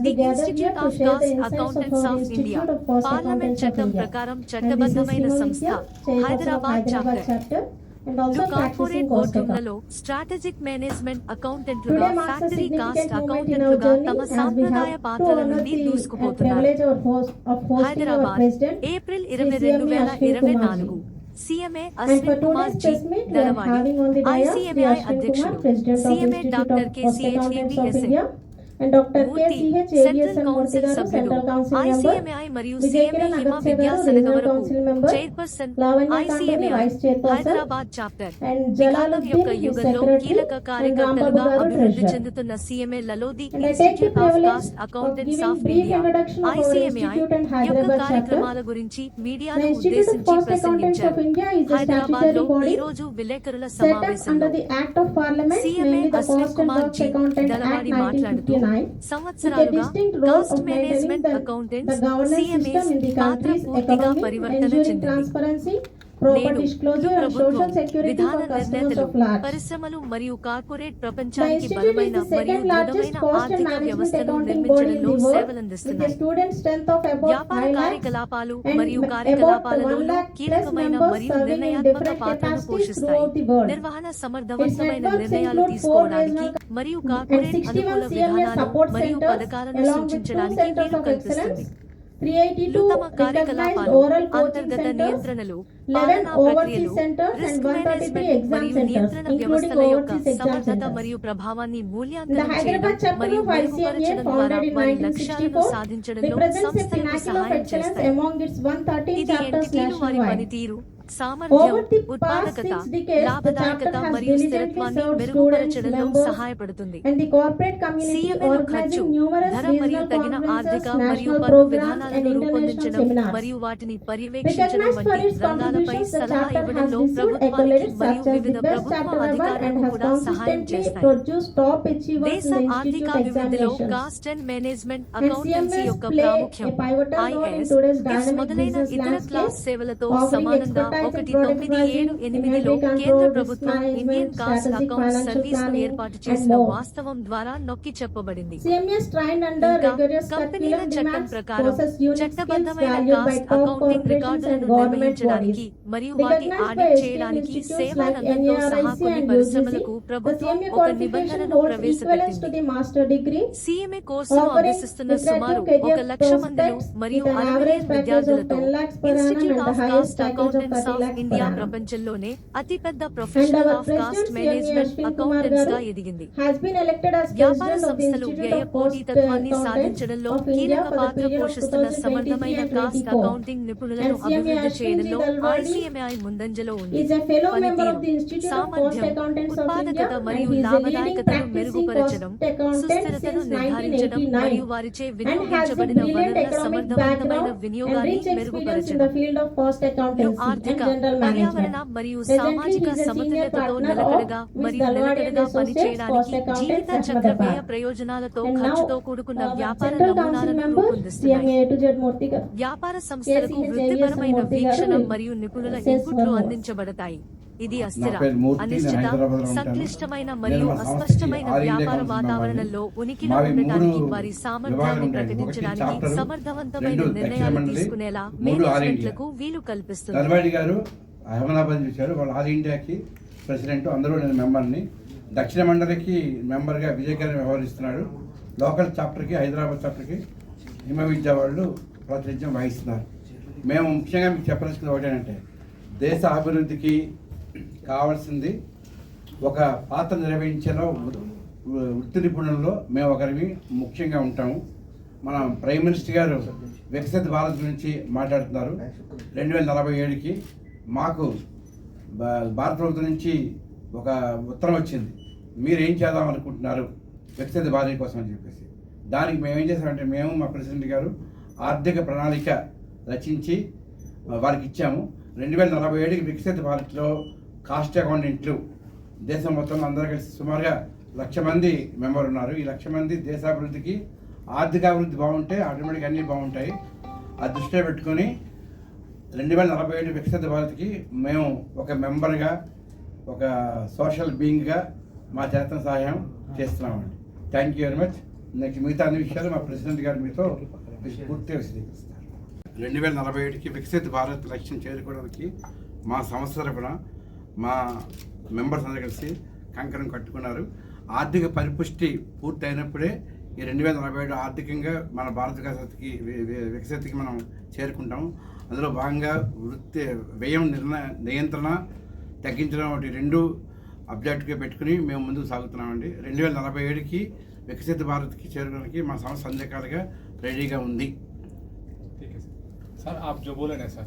The Institute of Cost Accountants of India, parliament చట్టం ప్రకారం చట్టబద్ధమైన సంస్థ, హైదరాబాద్ చాప్టర్. లు కార్పొరేట్ బోర్డులలో స్ట్రాటజిక్ మేనేజ్మెంట్ అకౌంటెంట్లుగా, ఫ్యాక్టరీ కాస్ట్ అకౌంటెంట్లుగా తమ సాంప్రదాయ పాత్రల నుండి దూసుకుపోతున్నారు. Hyderabad, April 20, 2024. CMA Ashwin Kumar G Dalawadi, ICMAI అధ్యక్షుడు, CMA doctor KCHABSN and Dr. Murthy, KCH central council సభ్యుడు, ICMAI మరియు CMA హిమ విద్యాసనగవరకు చైర్పర్సన్, ICMAI హైదరాబాద్ చాప్టర్. వికాసం యొక్క యుగంలో కీలక కార్యకర్తలుగా అభివృద్ధి చెందుతున్న CMA లలో the institute of cost accountants of India, ICMAI యొక్క కార్యక్రమాల గురించి మీడియాను ఉద్దేశించి ప్రసంగించారు. హైదరాబాద్ లో ఈ రోజు విలేకరుల సమావేశంలో CMA అశ్విన్ కుమార్ జీ దళవాడి మాట్లాడుతూ, సంవత్సరాలుగా కాస్ట్ మేనేజ్మెంట్ అకౌంటెంట్స్ CMAs పాత్ర పూర్తిగా పరివర్తన చెందింది. నేడు ప్రభుత్వం, విధాన నిర్ణేతలు, పరిశ్రమలు మరియు కార్పొరేట్ ప్రపంచానికి బలమైన మరియు దృఢమైన ఆర్థిక వ్యవస్థను నిర్మించడంలో సేవలందిస్తున్నాయి. వ్యాపార కార్యకలాపాలు మరియు కార్యకలాపాలలో కీలకమైన మరియు నిర్ణయాత్మక పాత్రను పోషిస్తాయి. నిర్వహణ సమర్థవంతమైన నిర్ణయాలు తీసుకోవడానికి మరియు కార్పొరేట్ అనుకూల విధానాలు మరియు పథకాలను సూచించడానికి వీలు కల్పిస్తుంది. లు తమ కార్యకలాపాలు, అంతర్గత నియంత్రణలు, పాలనా ప్రక్రియలు, రిస్క్ మేనేజ్మెంట్ మరియు నియంత్రణ వ్యవస్థల యొక్క సమర్థత మరియు ప్రభావాన్ని మూల్యాంకనం చేయడం మరియు మెరుగుపరచడం ద్వారా వారి లక్ష్యాలను సాధించడంలో సంస్థలకు సహాయం చేస్తాయి. ఇది ఎంటిటీలు వారి పనితీరు, సామర్థ్యం, ఉత్పాదకత, లాభదాయకత మరియు స్థిరత్వాన్ని మెరుగుపరచడంలో సహాయపడుతుంది. CMAలు ఖర్చు, ధర మరియు తగిన ఆర్థిక మరియు పన్ను విధానాలను రూపొందించడం మరియు వాటిని పర్యవేక్షించడం వంటి రంగాలపై సలహా ఇవ్వడంలో ప్రభుత్వానికి మరియు వివిధ ప్రభుత్వ అధికారులకు కూడా సహాయం చేస్తాయి. దేశ ఆర్థిక అభివృద్ధిలో కాస్ట్ అండ్ మేనేజ్మెంట్ అకౌంటెన్సీ యొక్క ప్రాముఖ్యం IAS మొదలైన ఇతర క్లాస్ సేవలతో సమానంగా 1978లో కేంద్ర ప్రభుత్వం ఇండియన్ కాస్ట్ అకౌంట్స్ సర్వీస్ ను ఏర్పాటు చేసిన వాస్తవం ద్వారా నొక్కి చెప్పబడింది. కంపెనీల చట్టం ప్రకారం చట్టబద్ధమైన కాస్ట్ అకౌంటింగ్ రికార్డులను నిర్వహించడానికి మరియు వాటి ఆడిట్ చేయడానికి సేవా రంగంతో సహా కొన్ని పరిశ్రమలకు ప్రభుత్వం ఒక నిబంధనను ప్రవేశపెట్టింది. CMA కోర్సును అభ్యసిస్తున్న సుమారు 1,00,000 మందిలో మరియు 60 విద్యార్థులతో institute of cost accountants of India ప్రపంచంలోనే అతిపెద్ద professional of cost management accountants గా ఎదిగింది. వ్యాపార సంస్థలు వ్యయ పోటీతత్వాన్ని సాధించడంలో కీలక పాత్ర పోషిస్తున్న సమర్థమైన కాస్ట్ అకౌంటింగ్ నిపుణులను అభివృద్ధి చేయడంలో ICMAI ముందంజలో ఉంది. పనితీరు, సామర్థ్యం, ఉత్పాదకత మరియు లాభదాయకతను మెరుగుపరచడం, సుస్థిరతను నిర్ధారించడం మరియు వారిచే వినియోగించబడిన వనరుల సమర్థవంతమైన వినియోగాన్ని మెరుగుపరచడం. ఆర్థిక, పర్యావరణ మరియు సామాజిక సమతుల్యతతో నిలకడగా మరియు నిలకడగా పనిచేయడానికి జీవిత చక్ర వ్యయ ప్రయోజనాలతో ఖర్చుతో కూడుకున్న వ్యాపార నమూనాలను రూపొందిస్తున్నాయి. వ్యాపార సంస్థలకు వృత్తిపరమైన వీక్షణ మరియు నిపుణుల ఇన్పుట్లు అందించబడతాయి. ఇది అస్థిర, అనిశ్చిత, సంక్లిష్టమైన మరియు అస్పష్టమైన వ్యాపార వాతావరణంలో ఉనికిలో ఉండటానికి వారి సామర్థ్యాన్ని ప్రకటించడానికి సమర్థవంతమైన నిర్ణయాలు తీసుకునేలా మేనేజ్మెంట్లకు వీలు కల్పిస్తుంది. అహ్మదాబాద్ చూశారు, వాళ్ళు ఆల్ ఇండియాకి ప్రెసిడెంట్, అందరూ నేను మెంబర్ని. దక్షిణ మండలికి మెంబర్గా విజయ్ గారిని వ్యవహరిస్తున్నాడు. లోకల్ చాప్టర్కి, హైదరాబాద్ చాప్టర్కి హిమ విద్య వాళ్ళు ప్రాతినిధ్యం వహిస్తున్నారు. మేము ముఖ్యంగా మీకు చెప్పాల్సింది ఒకటేనంటే, దేశ అభివృద్ధికి కావాల్సింది ఒక పాత్ర నిర్వహించేలో వృత్తి నిపుణుల్లో మేము ఒకరివి ముఖ్యంగా ఉంటాము. మన ప్రైమ్ మినిస్టర్ గారు వికసిత భారత్ గురించి మాట్లాడుతున్నారు. 2047కి మాకు భారత ప్రభుత్వం నుంచి ఒక ఉత్తరం వచ్చింది, మీరు ఏం చేద్దాం అనుకుంటున్నారు వికసిత భారత్ కోసం అని చెప్పేసి. దానికి మేము ఏం చేసామంటే, మేము మా ప్రెసిడెంట్ గారు ఆర్థిక ప్రణాళిక రచించి వారికి ఇచ్చాము. 2047కి వికసిత భారత్లో కాస్ట్ అకౌంటెంట్లు దేశం మొత్తం అందరూ కలిసి సుమారుగా 1,00,000 మంది మెంబర్ ఉన్నారు. ఈ 1,00,000 మంది దేశాభివృద్ధికి, ఆర్థికాభివృద్ధి బాగుంటే ఆటోమేటిక్గా అన్నీ బాగుంటాయి. అది దృష్టిలో పెట్టుకొని 2047 వికసిత భారత్కి మేము ఒక మెంబర్గా, ఒక సోషల్ బీయింగ్గా మా చేతన సహాయం చేస్తున్నామండి. Thank you very much. Next మిగతా అన్ని విషయాలు మా ప్రెసిడెంట్ గారు మీతో పూర్తిగా విశదీకరిస్తారు. 2047కి వికసిత్ భారత్ లక్ష్యం చేరుకోవడానికి మా సంస్థ తరపున మా మెంబర్స్ అందరూ కలిసి కంకణం కట్టుకున్నారు. ఆర్థిక పరిపుష్టి పూర్తి అయినప్పుడే ఈ 2047 ఆర్థికంగా మన భారత వికసితకి మనం చేరుకుంటాము. అందులో భాగంగా వృత్తి వ్యయం నియంత్రణ తగ్గించడం ఒకటి 2 అబ్జెక్టివ్గా పెట్టుకుని మేము ముందుకు సాగుతున్నామండి. 2047కి వికసిత భారత్కి చేరుకోవడానికి మా సంస్థ అన్ని రకాలుగా రెడీగా ఉంది. सर आप जो बोले ना सर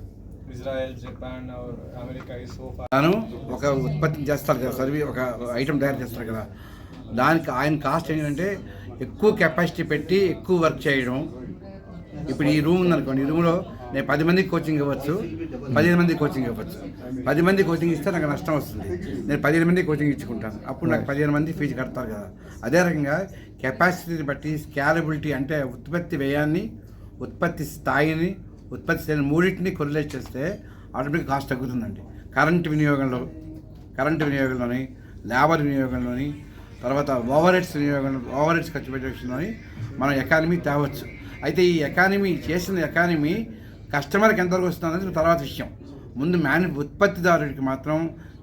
इजराइल जापान और अमेरिका इस so far తాను ఒక ఉత్పత్తి చేస్తారు కదా సర్వీ ఒక ఐటమ్ తయారు చేస్తారు కదా, దానికి ఆయన కాస్ట్ ఏంటంటే ఎక్కువ కెపాసిటీ పెట్టి ఎక్కువ వర్క్ చేయడం. ఇప్పుడు ఈ రూమ్ ఉందనుకోండి, ఈ రూమ్లో నేను 10 మందికి కోచింగ్ ఇవ్వచ్చు, 15 మందికి కోచింగ్ ఇవ్వచ్చు. 10 మంది కోచింగ్ ఇస్తే నాకు నష్టం వస్తుంది. నేను 15 మందికి కోచింగ్ ఇచ్చుకుంటాను, అప్పుడు నాకు 15 మంది ఫీజు కడతారు కదా. అదే రకంగా కెపాసిటీని బట్టి స్కేలబిలిటీ అంటే ఉత్పత్తి వ్యయాన్ని, ఉత్పత్తి స్థాయిని, ఉత్పత్తి స్థాయిని మూడింటిని కొరిలేట్ చేస్తే ఆటోమేటిక్ కాస్ట్ తగ్గుతుందండి. కరెంటు వినియోగంలోని, లేబర్ వినియోగంలోని, తర్వాత ఓవర్ హెడ్స్ ఖర్చు పెట్టే విషయంలోని మనం ఎకానమీ తేవచ్చు. అయితే ఈ ఎకానమీ కస్టమర్కి ఎంతవరకు వస్తుంది అనేది తర్వాత విషయం. ముందు ఉత్పత్తిదారుడికి మాత్రం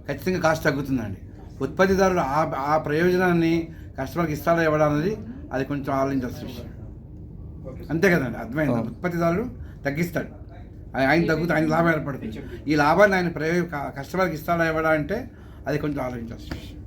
ఖచ్చితంగా కాస్ట్ తగ్గుతుందండి. ఉత్పత్తిదారుడు ఆ ప్రయోజనాన్ని కస్టమర్కి ఇస్తాడా ఇవ్వడం అనేది అది కొంచెం ఆలోచించాల్సిన విషయం. అంతే కదండి, అర్థమైంది. ఉత్పత్తిదారుడు తగ్గిస్తాడు, ఆయన లాభం ఏర్పడుతుంది. ఈ లాభాన్ని ఆయన కస్టమర్కి ఇస్తాడా ఇవ్వడా అంటే అది కొంచెం ఆలోచించాల్సిన విషయం.